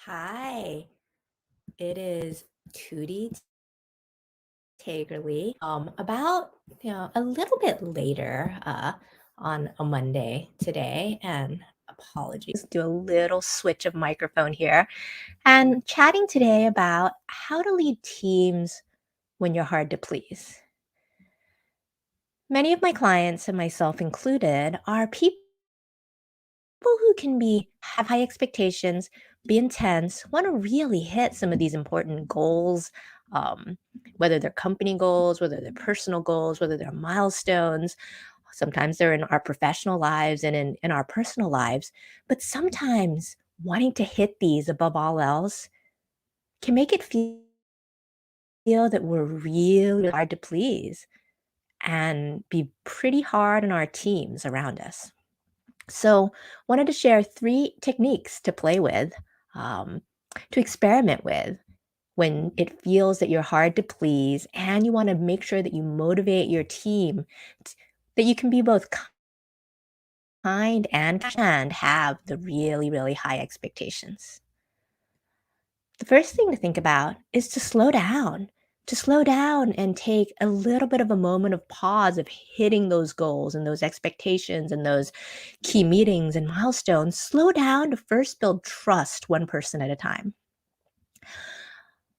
Hi, it is Tootie Tagerly. About a little bit later on a Monday today, and apologies, do a little switch of microphone here, and chatting today about how to lead teams when you're hard to please. Many of my clients, and myself included, are people who can be have high expectations, be intense, want to really hit some of these important goals, um, whether they're company goals, whether they're personal goals, whether they're milestones. Sometimes they're in our professional lives and in our personal lives. But sometimes wanting to hit these above all else can make it feel that we're really hard to please and be pretty hard on our teams around us. So, wanted to share three techniques to play with, um, to experiment with when it feels that you're hard to please and you want to make sure that you motivate your team, that you can be both kind and have the really, really high expectations. The first thing to think about is to slow down and take a little bit of a moment of pause of hitting those goals and those expectations and those key meetings and milestones. Slow down to first build trust one person at a time.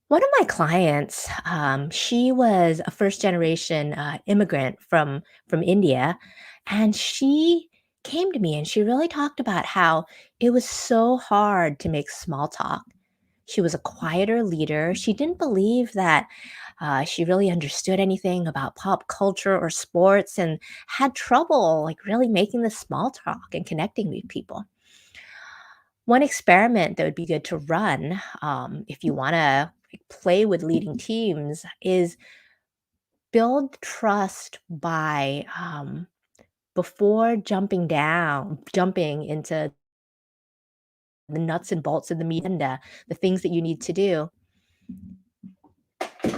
One of my clients, she was a first generation immigrant from India, and she came to me and she really talked about how it was so hard to make small talk. She was a quieter leader. She didn't believe that she really understood anything about pop culture or sports and had trouble like really making the small talk and connecting with people. One experiment that would be good to run, if you want to play with leading teams, is build trust by before jumping into the nuts and bolts of the meeting, the things that you need to do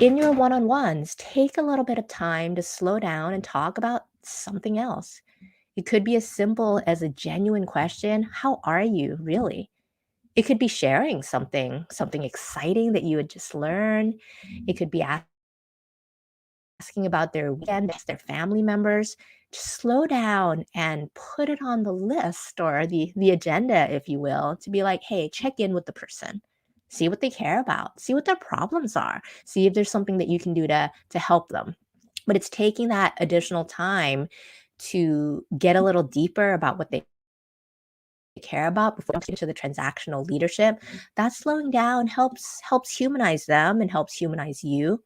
in your one-on-ones. Take a little bit of time to slow down and talk about something else. It could be as simple as a genuine question: how are you really? It could be sharing something exciting that you had just learned. It could be asking about their weekend, their family members. Just slow down and put it on the list or the agenda, if you will, to be like, hey, check in with the person. See what they care about. See what their problems are. See if there's something that you can do to help them. But it's taking that additional time to get a little deeper about what they care about before getting to the transactional leadership. That slowing down helps humanize them and helps humanize you,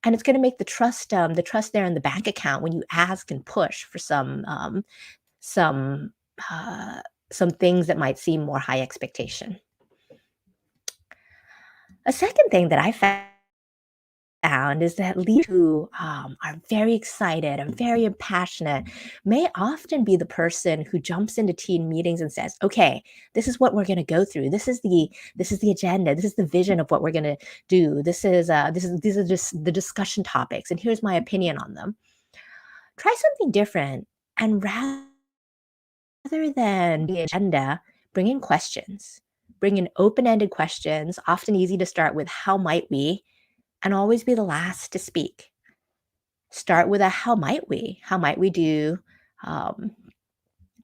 and it's going to make the trust there in the bank account when you ask and push for some uh, some things that might seem more high expectation. A second thing that I found is that leaders who are very excited and very passionate may often be the person who jumps into team meetings and says, "Okay, this is what we're going to go through. This is the agenda. This is the vision of what we're going to do. These are just the discussion topics, and here's my opinion on them." Try something different, and rather than the agenda, bring in questions. Bring in open-ended questions, often easy to start with "How might we?" and always be the last to speak. Start with a "how might we?" How might we do? Um,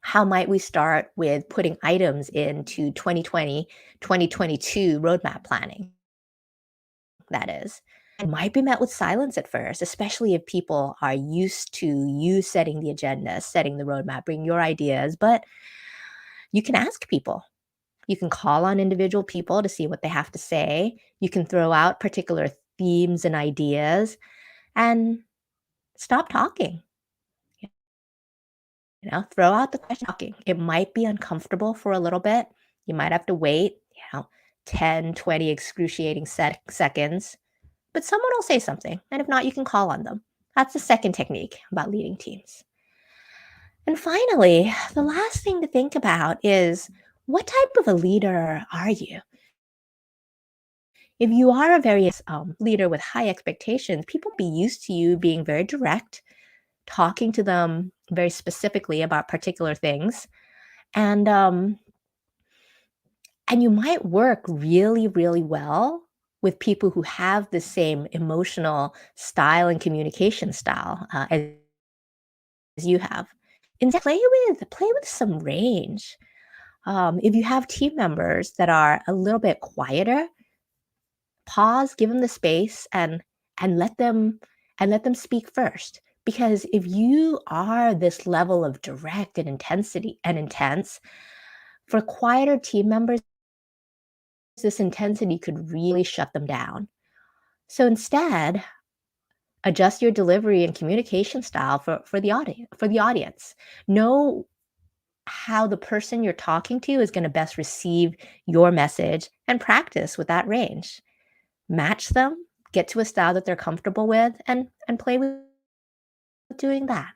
how might we start with putting items into 2020, 2022 roadmap planning? That is. It might be met with silence at first, especially if people are used to you setting the agenda, setting the roadmap, bring your ideas. But you can ask people. You can call on individual people to see what they have to say. You can throw out particular themes and ideas and stop talking. Throw out the question talking. It might be uncomfortable for a little bit. You might have to wait, 10, 20 excruciating seconds, but someone will say something. And if not, you can call on them. That's the second technique about leading teams. And finally, the last thing to think about is, what type of a leader are you? If you are a very leader with high expectations, people be used to you being very direct, talking to them very specifically about particular things, and And you might work really, really well with people who have the same emotional style and communication style as you have. Instead, play with some range. If you have team members that are a little bit quieter, pause, give them the space, and let them speak first. Because if you are this level of direct and intensity and intense, for quieter team members, this intensity could really shut them down. So instead, adjust your delivery and communication style for the audience. Know how the person you're talking to is going to best receive your message and practice with that range. Match them, get to a style that they're comfortable with, and play with doing that.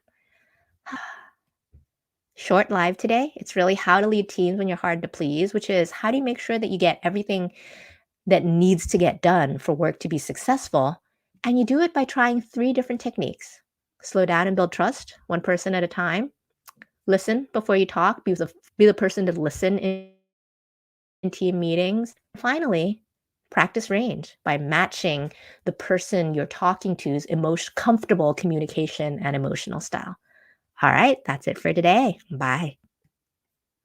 Short live today. It's really how to lead teams when you're hard to please, which is how do you make sure that you get everything that needs to get done for work to be successful? And you do it by trying three different techniques. Slow down and build trust, one person at a time. Listen before you talk. Be the person to listen in team meetings. Finally, practice range by matching the person you're talking to's comfortable communication and emotional style. All right, that's it for today. Bye.